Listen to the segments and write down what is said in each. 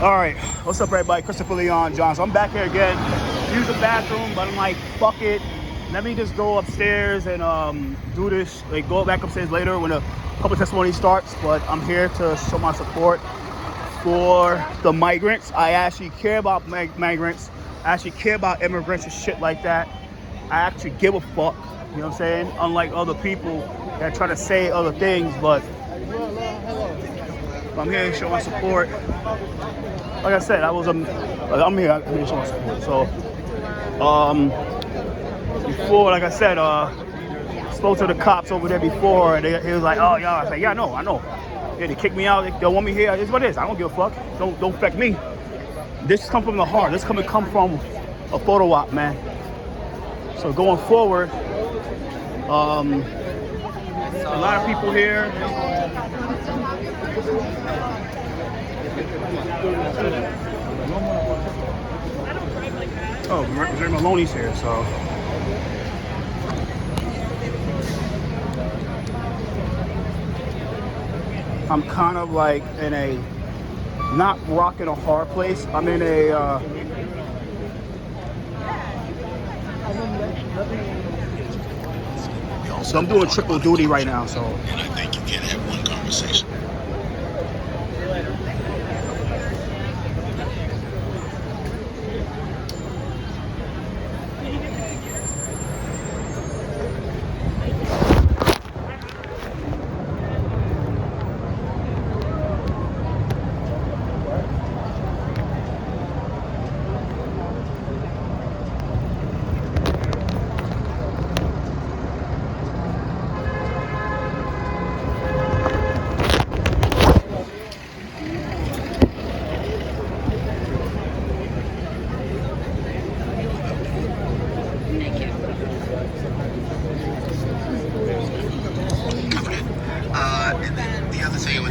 All right, what's up, everybody? Christopher Leon John. So I'm back here again. Use the bathroom, but I'm like, fuck it. Let me just go upstairs and do this. Like, go back upstairs later when a couple testimony starts. But I'm here to show my support for the migrants. I actually care about migrants. I actually care about immigrants and shit like that. I actually give a fuck. You know what I'm saying? Unlike other people that try to say other things, but I'm here to show my support. Like I said, I'm here to show my support. So, before, like I said, spoke to the cops over there before, and he was like, "Oh, yeah." I said, "Yeah, I know. Yeah, they kicked me out. They don't want me here. It's what it is. I don't give a fuck. Don't affect me. This come from the heart. This come from a photo op, man. So going forward, a lot of people here. Oh, Ray Maloney's here, so. I'm kind of like in a not rock in a hard place. I'm in a so I'm doing triple duty right now, so. And I think you can have one conversation.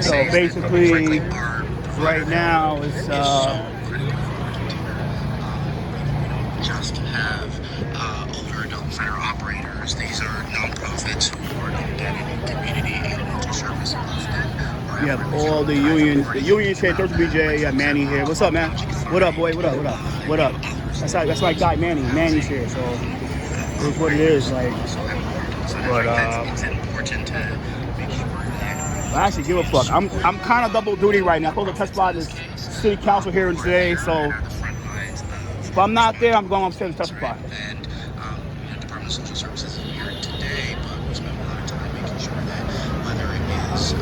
So basically, right now it's just have older adult center operators. These are nonprofits who are embedded in community and mental service. You have all the unions. The unions here, 30 BJ. Yeah, Manny here. What's up, man? What up, boy? What up? That's my guy, Manny. Manny's here, so it's what it is, like. But it's important to make sure that I actually give a fuck. I'm kind of double duty right now. I'm supposed to testify this city council hearing today, so if I'm not there, I'm going upstairs to testify. And Department of Social Services is here today, but we spend a lot of time making sure that whether it is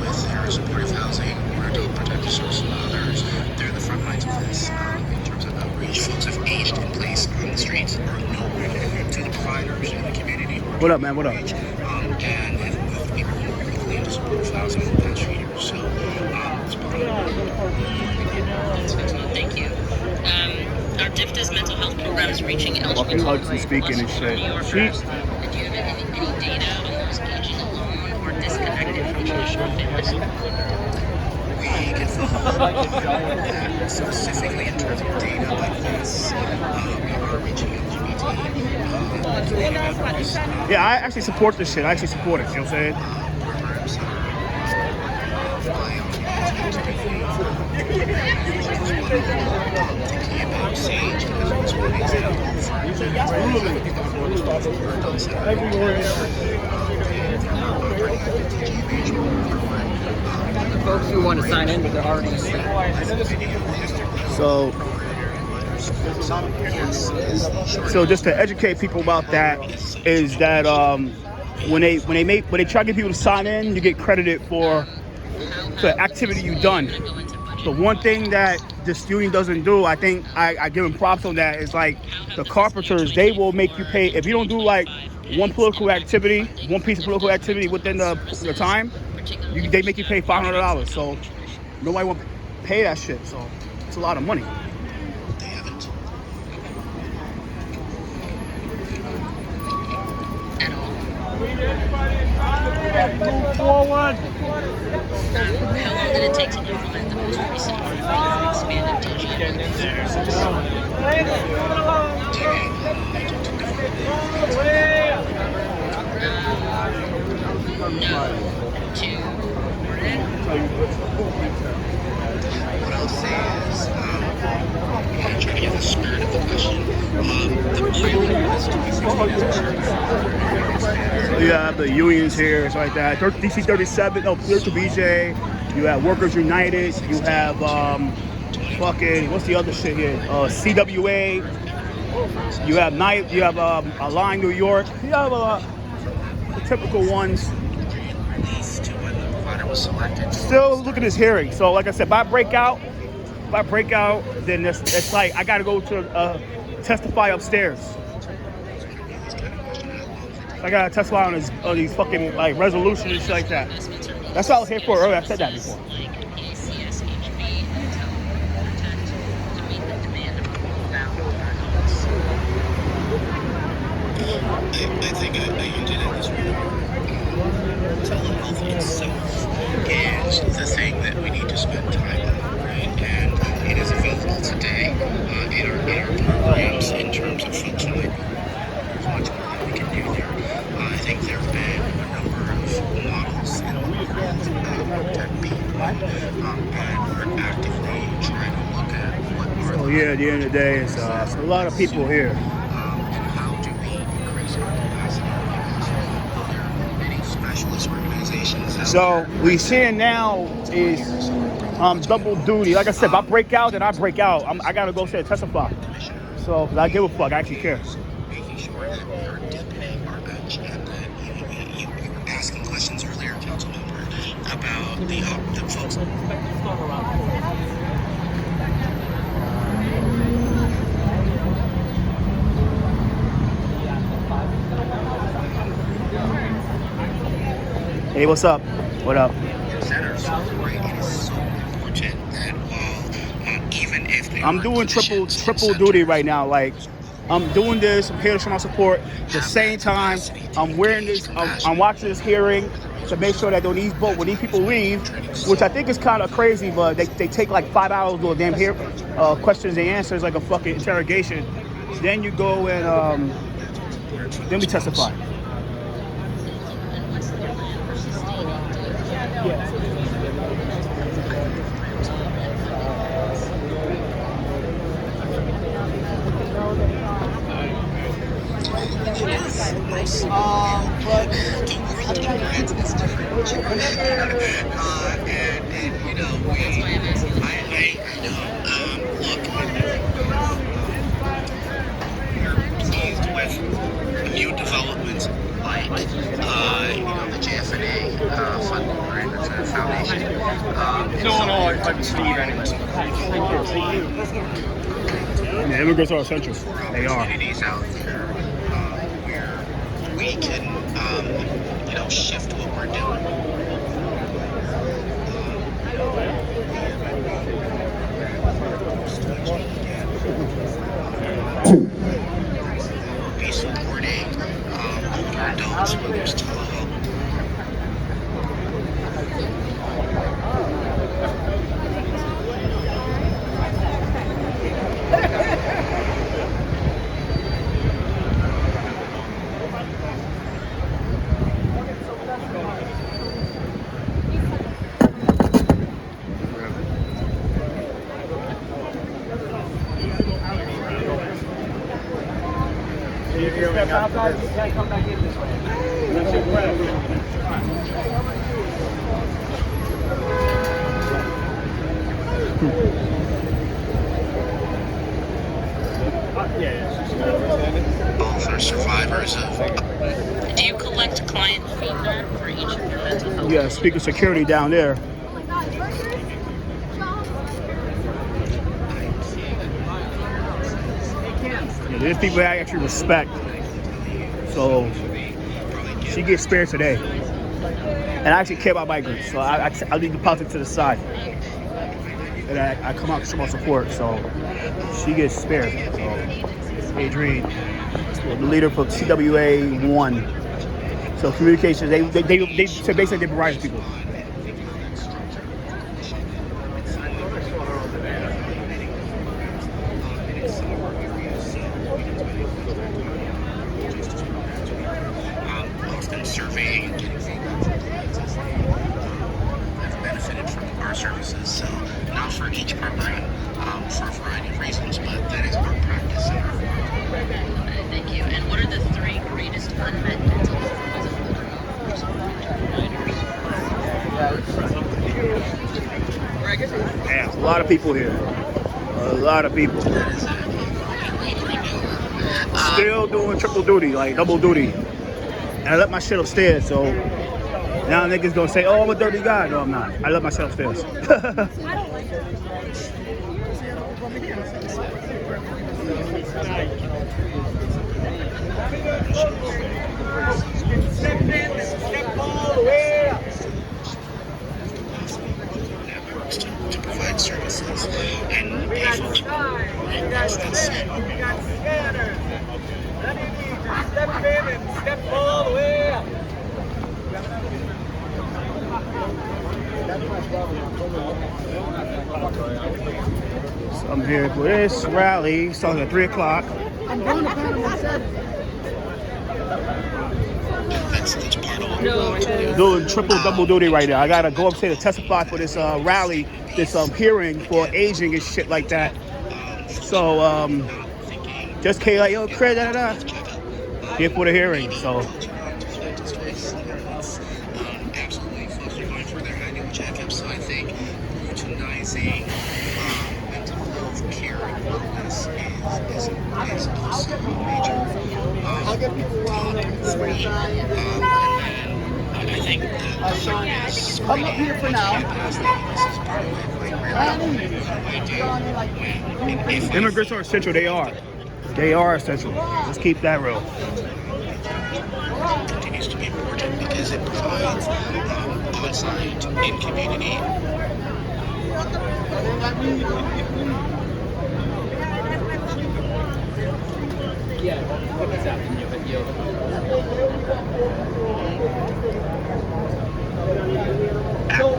with their supportive housing or adult protective services and others, they're the front lines of this in terms of outreach. Folks have aged in place on the streets or no to the providers in the community. What up, man? What up? And have moved people quickly into supportive housing in the past few years. So it's Thank you. Our DIFTA's mental health program is reaching eligible Hudson speaking and shit. New Yorkers. Do you have any data on those aging alone or disconnected from traditional fitness? We get specifically in terms of data like this, we are reaching LGBT. Yeah, I actually support this shit. I actually support it. You know what I'm saying? Programs thinking about Sage as one example Folks who want to sign in, but they're already So just to educate people about that is that when they try to get people to sign in, you get credited for the activity you've done. The one thing that this union doesn't do, I think I give them props on that, is like the carpenters, they will make you pay if you don't do like one piece of political activity within the time. They make you pay $500. So nobody won't pay that shit. So it's a lot of money. They haven't. At all. Move forward. How long did it take to implement the most recent expanded digital? What I'll say is have the unions here, it's like that. DC 37, no, Clear BJ. You have Workers United. You have fucking what's the other shit here? CWA. You have NyC. You have Align New York. You have the typical ones. Still look at this hearing. So like I said, if I break out, then it's like I gotta go to testify upstairs. I gotta testify on these fucking like resolutions and shit like that. That's what I was here for earlier. I said that before. I think I hinted at this before. Telehealth itself is the thing that we need to spend time on, right? And it is available today in our programs in terms of functionality. There's much more that we can do there. I think there have been a number of models in the world that being run, and we're actively trying to look at what are Oh yeah, at the end of the day, it's a lot of people here. and how do we increase our capacity. There are many specialist organizations. So we seeing now is double duty. Like I said, if I break out, then I break out. I gotta go say testify. So, cause I give a fuck. I actually care. Making sure that we are deepening our bench and that you were asking questions earlier, council member, about the folks. Hey, what's up? What up? Centers, right? It is so important that even if they I'm doing triple duty right now. Like, I'm doing this. I'm here to show my support. At the same time, I'm wearing this. I'm watching this hearing to make sure that when these people leave, which I think is kind of crazy, but they take like 5 hours to do a damn questions and answers like a fucking interrogation. Then you go and then we testify. But the world different is different. And you know, That's why I'm asking. I know. Look, we're pleased with new developments like, the JFNA funding, right? That's a foundation. Yeah, immigrants are essential. They are. Opportunities out there where we can, shift what we're doing. Be supporting older adults when there's telehealth. Come back in this way. Both are survivors of. Do you collect client feedback for each of your mental health? Yeah, speaker security down there. Yeah, there's people I actually respect. So she gets spared today. And I actually care about migrants. So I leave the politics to the side. And I come out to show my support. So she gets spared. So Adrienne, the leader for CWA 1. So communications, they so basically they provide people. Surveying and getting feedback from clients have benefited from our services. So not for each program, for a variety of reasons, but that is our practice. Thank you. And what are the three greatest unmet mental health needs of older lot of people here. A lot of people. Still doing triple duty, like double duty. And I left my shit upstairs, so now niggas gonna say, oh, I'm a dirty guy. No, I'm not. I left my shit upstairs. To provide services and pay for it. Right? That's it. Step in and step all the way up. So I'm here for this rally. Starts at 3 o'clock. I'm going to Panama 7. That's part of Doing triple double duty right now. I gotta go upstairs to testify for this rally, this hearing for aging and shit like that. So just came like, yo, Craig, here for the hearing. So absolutely folks are going for their annual checkups. So I think routinizing mental health care and wellness is also a major I think the third is I'm up here for now. this is part of like immigrants are essential. They are. They are essential. Let's keep that real. continues to be important because it provides outside in community.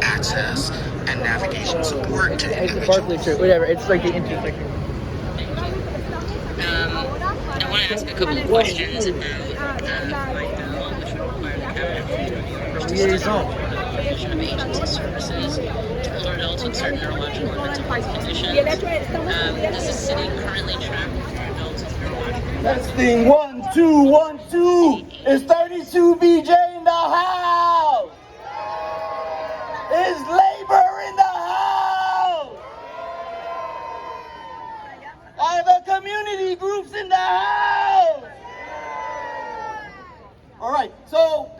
Access and navigation support to individuals. Whatever, it's like the intersection. I want to ask a couple of questions about my bill, which would require the cabinet provision of agency services to older adults with certain neurological and mental health conditions. Does the city currently track older adults with neurological Testing 1, 2, 1, 2. Is 32 BJ in the house? Is labor in the house? Are the community groups in the house? All right, so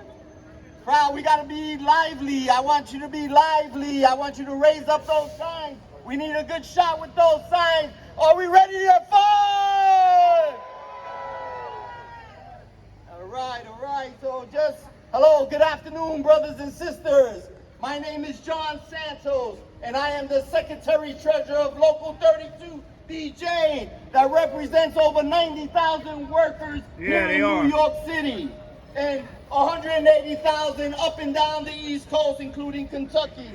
crowd, we gotta be lively. I want you to be lively. I want you to raise up those signs. We need a good shot with those signs. Are we ready to have fun? All right. So just, hello, good afternoon, brothers and sisters. My name is John Santos, and I am the Secretary Treasurer of Local 32 BJ that represents over 90,000 workers here in New York City and 180,000 up and down the East Coast, including Kentucky.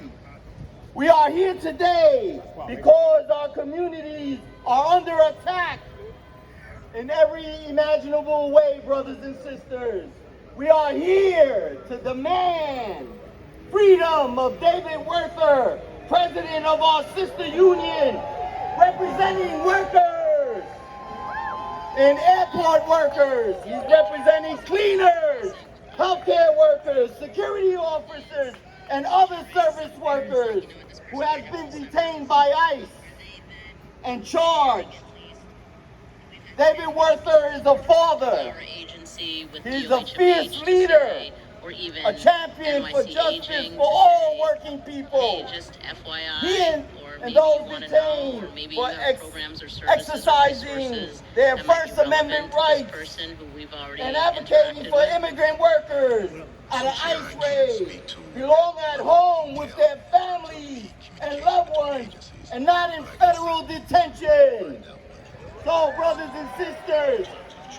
We are here today because our communities are under attack in every imaginable way, brothers and sisters. We are here to demand freedom of David Huerta, president of our sister union, representing workers and airport workers. He's representing cleaners, healthcare workers, security officers, and other service workers who have been detained by ICE and charged. David Huerta is a father. He's a fierce leader, a champion for justice for all working people. He and those detained for exercising their First Amendment rights and advocating for immigrant workers at an ICE raid belong at home with their families and loved ones and not in federal detention. So, brothers and sisters,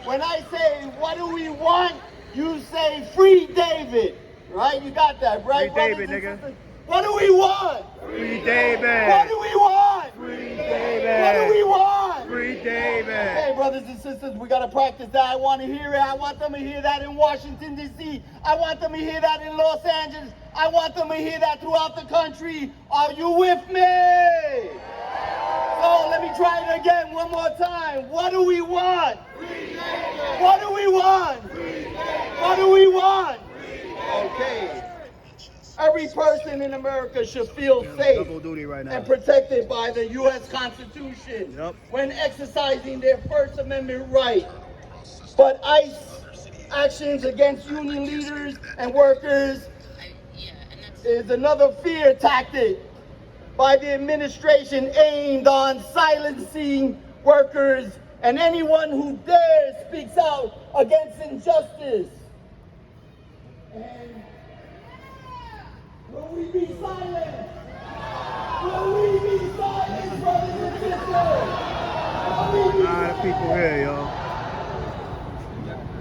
when I say, what do we want? You say, free David. Right? You got that, right? Free David, nigga. What do we want? Free David. What do we want? Free David. What do we want? Free David. Hey, brothers and sisters, we got to practice that. I want to hear it. I want them to hear that in Washington, D.C. I want them to hear that in Los Angeles. I want them to hear that throughout the country. Are you with me? So let me try it again one more time. What do we want? What do we want? What do we want? Okay. Every person in America should feel safe Double duty right now. and protected by the U.S. Constitution when exercising their First Amendment right. But ICE actions against union leaders and workers is another fear tactic by the administration aimed on silencing workers and anyone who dares speaks out against injustice. And will we be silent? Will we be silent, brothers and sisters? Will we be silent? People here, yo.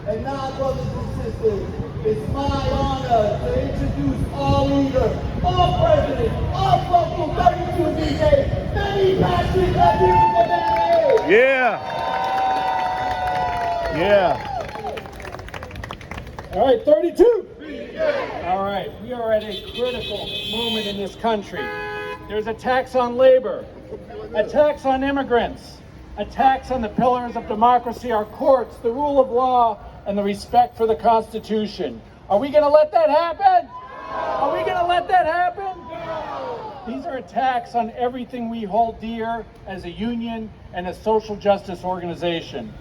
And now, brothers and sisters, it's my honor to introduce our leader, our president, our local 32 DJ, Benny Patrick, a beautiful day! Yeah. Yeah. All right, 32. All right, we are at a critical moment in this country. There's attacks on labor, attacks on immigrants, attacks on the pillars of democracy, our courts, the rule of law, and the respect for the Constitution. Are we going to let that happen? Are we going to let that happen? These are attacks on everything we hold dear as a union and a social justice organization.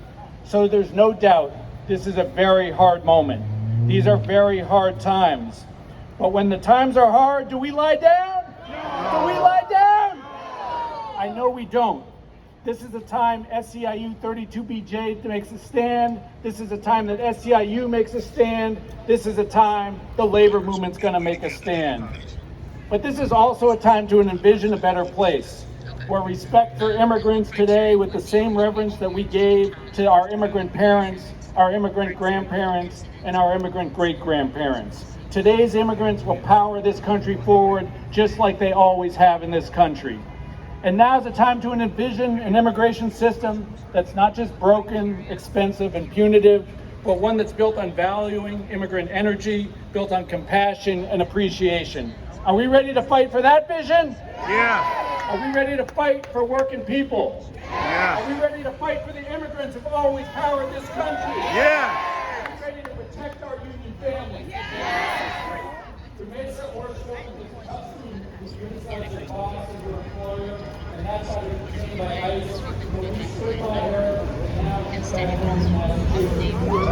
So there's no doubt this is a very hard moment. These are very hard times. But when the times are hard, do we lie down? Do we lie down? I know we don't. This is the time SEIU 32BJ makes a stand. This is the time that SEIU makes a stand. This is a time the labor movement's going to make a stand. But this is also a time to envision a better place, where respect for immigrants today, with the same reverence that we gave to our immigrant parents, our immigrant grandparents, and our immigrant great-grandparents. Today's immigrants will power this country forward just like they always have in this country. And now's the time to envision an immigration system that's not just broken, expensive, and punitive, but one that's built on valuing immigrant energy, built on compassion and appreciation. Are we ready to fight for that vision? Yeah. Are we ready to fight for working people? Yeah. Are we ready to fight for the immigrants who've always powered this country? Yeah. Are we ready to protect our union families? Yeah. To make it work for the custom is criticize your boss and your employer, and that's how we're seen by ICE. When we stood by her, and now we're back home.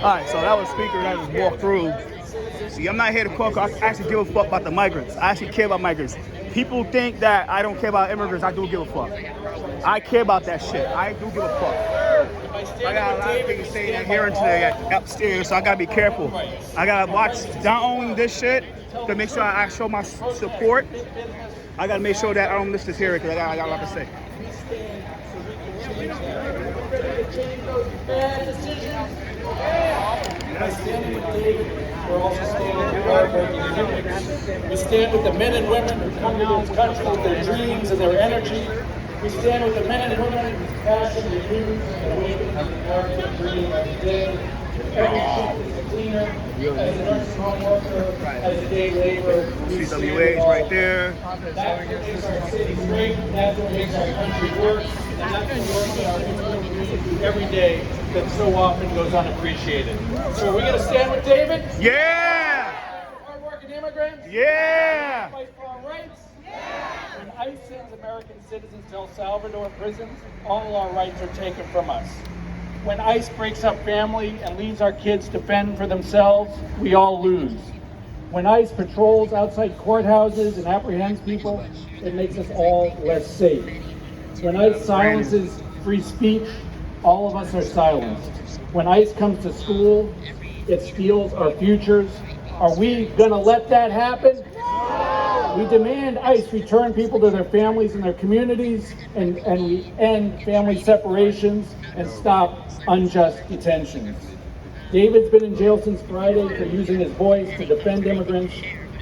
Alright, so that was speaker that I just walked through. See, I'm not here to quote, I actually give a fuck about the migrants. I actually care about migrants. People think that I don't care about immigrants. I do give a fuck. I care about that shit. I do give a fuck. I got a lot of things to say in here and today upstairs, so I gotta be careful. I gotta watch not only this shit to make sure I show my support. I gotta make sure that I don't miss this here because I got a lot to say. We're also standing with our communities. We stand with the men and women who come to this country with their dreams and their energy. We stand with the men and women whose passion renews and awakens the American dream every day. Every shift is a cleaner, as a nursing home worker, as a day laborer. CWA's right there. That's what makes our city great, that's what makes our country work, and that's the work that our community do every day that so often goes unappreciated. So are we going to stand with David? Yeah! Hard-working immigrants? Yeah! Fight for our rights? Yeah! When ICE sends American citizens to El Salvador prisons, all our rights are taken from us. When ICE breaks up family and leaves our kids to fend for themselves, we all lose. When ICE patrols outside courthouses and apprehends people, it makes us all less safe. When ICE silences free speech, all of us are silenced. When ICE comes to school, it steals our futures. Are we gonna let that happen? We demand ICE return people to their families and their communities, and we end family separations and stop unjust detentions. David's been in jail since Friday for using his voice to defend immigrants,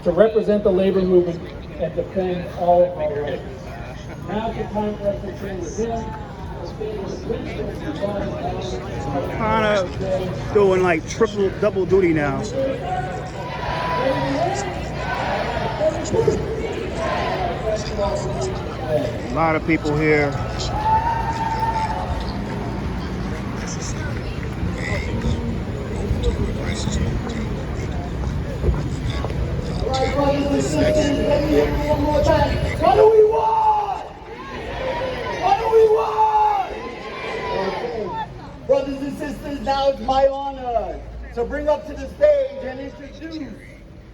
to represent the labor movement, and defend all of our rights. Now's the time for us to stand with him, Kind of doing like double duty now. A lot of people here. What do we want? What do we want? Okay. Brothers and sisters, now it's my honor to bring up to the stage and introduce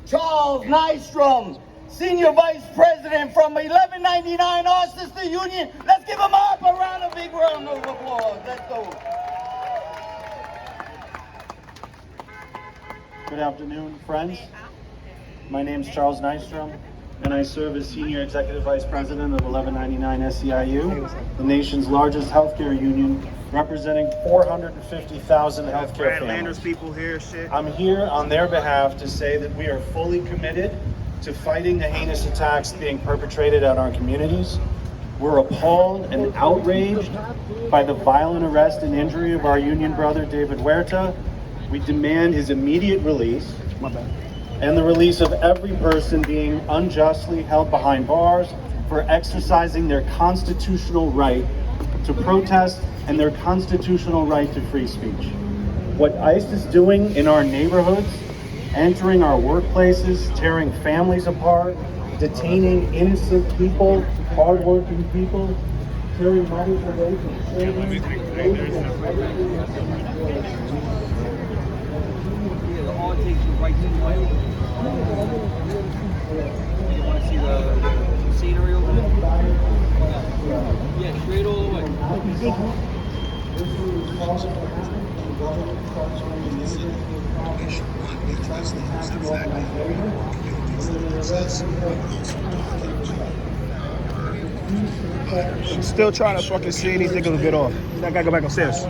Charles NyC, Senior Vice President from 1199 Our Sister Union. Let's give him up a big round of applause. Let's go. Good afternoon, friends. My name is Charles NyC, and I serve as Senior Executive Vice President of 1199 SEIU, the nation's largest healthcare union, representing 450,000 healthcare families. People here, shit. I'm here on their behalf to say that we are fully committed to fighting the heinous attacks being perpetrated at our communities. We're appalled and outraged by the violent arrest and injury of our union brother, David Huerta. We demand his immediate release and the release of every person being unjustly held behind bars for exercising their constitutional right to protest and their constitutional right to free speech. What ICE is doing in our neighborhoods, entering our workplaces, tearing families apart, detaining innocent people, hardworking people, tearing mothers away from children. All it takes is right to the way. You want to see the scenery over there? Yeah, straight all the way. I'm still trying to fucking see these niggas get off. I gotta go back upstairs.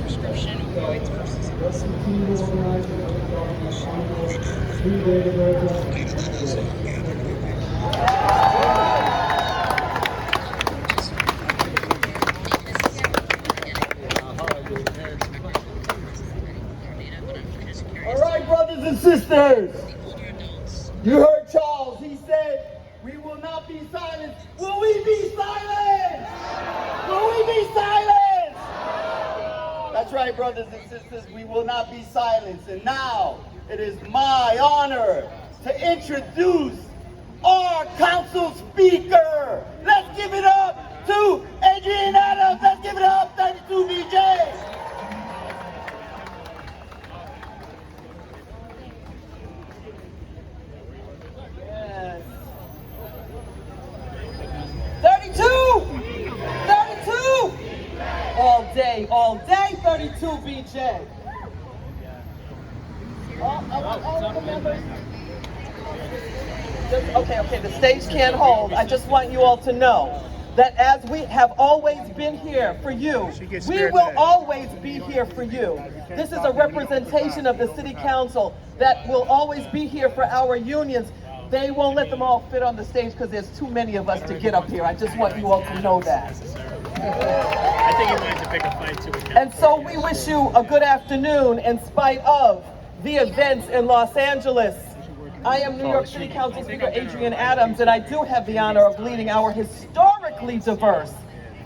Prescription opioids versus All right, brothers and sisters. You heard Charles. He said, we will not be silenced. Will we be silenced? Will we be silenced? That's right, brothers and sisters. We will not be silenced. And now it is my honor to introduce our council speaker. Let's give it up to Adrian Adams. Let's give it up, 32 BJ. Yes. 32! 32! All day, 32 BJ. All the members. Okay, the stage can't hold. I just want you all to know that as we have always been here for you, we will always be here for you. This is a representation of the city council that will always be here for our unions. They won't let them all fit on the stage because there's too many of us to get up here. I just want you all to know that. I think he wanted to pick a fight too. And so we wish you a good afternoon in spite of the events in Los Angeles. I am New York City Council Speaker Adrian Adams, and I do have the honor of leading our historically diverse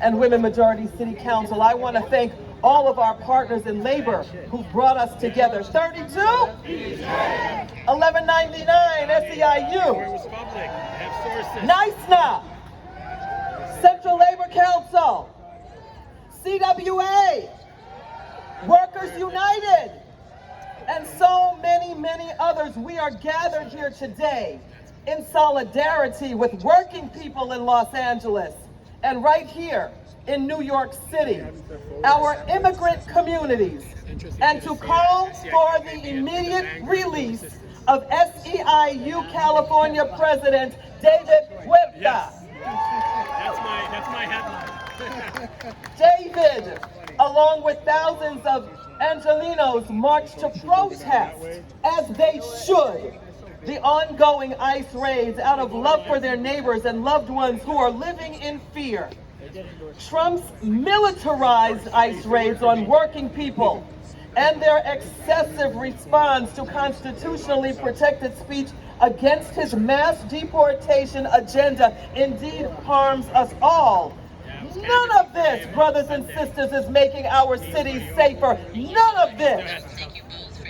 and women majority city council. I want to thank all of our partners in labor who brought us together. 32? 1199 SEIU. NyC, Central Labor Council, CWA, Workers United, and so many, many others. We are gathered here today in solidarity with working people in Los Angeles and right here in New York City, our immigrant communities, and to call for the immediate release of SEIU California President David Huerta. Yes. That's my headline. David, along with thousands of Angelenos, marched to protest, as they should, the ongoing ICE raids out of love for their neighbors and loved ones who are living in fear. Trump's militarized ICE raids on working people and their excessive response to constitutionally protected speech against his mass deportation agenda indeed harms us all. None of this, brothers and sisters, is making our cities safer. None of this.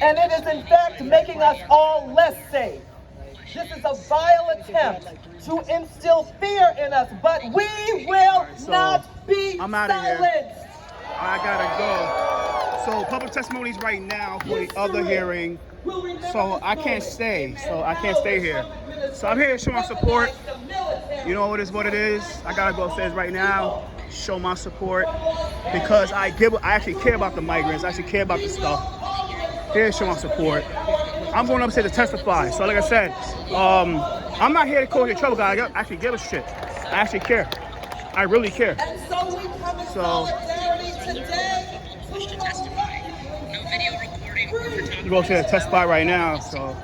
And it is in fact making us all less safe. This is a vile attempt to instill fear in us, but we will not be I'm outta here. silenced. I gotta go. So public testimonies right now for the other hearing. So I can't stay. So I can't stay here. So I'm here to show my support. You know what it is. I gotta go upstairs right now, show my support because I actually care about the migrants. I actually care about this stuff. Here to show my support. I'm going upstairs to testify. So like I said, I'm not here to cause you trouble, guys. I actually give a shit. I actually care. I really care. And so we come in So solidarity today. Wish to testify. No video recording or photography. you go upstairs to testify right now. So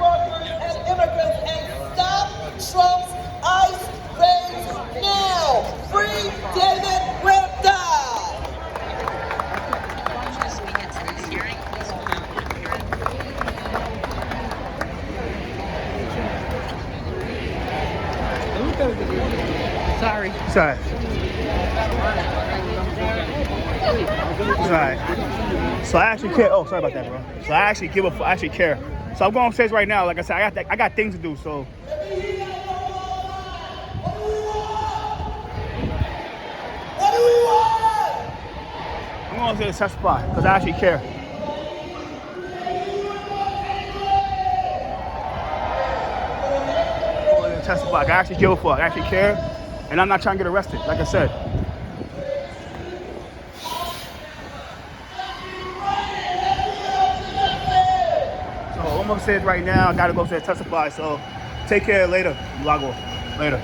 Workers and immigrants, and stop Trump's ICE raids now. Free David Huerta. Just begin today's hearing. Please hold on for the hearing. sorry. Sorry. Sorry. So I actually care. Oh, sorry about that, bro. So I actually I actually care. So I'm going upstairs right now. Like I said, I got things to do. So. I'm going upstairs to testify because I actually care. I'm going to testify. I actually give a fuck. I actually care, and I'm not trying to get arrested. Like I said. I'm upstairs right now. I gotta go upstairs to testify. So take care later. Lago. Later.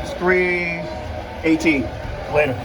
It's 3:18. Later.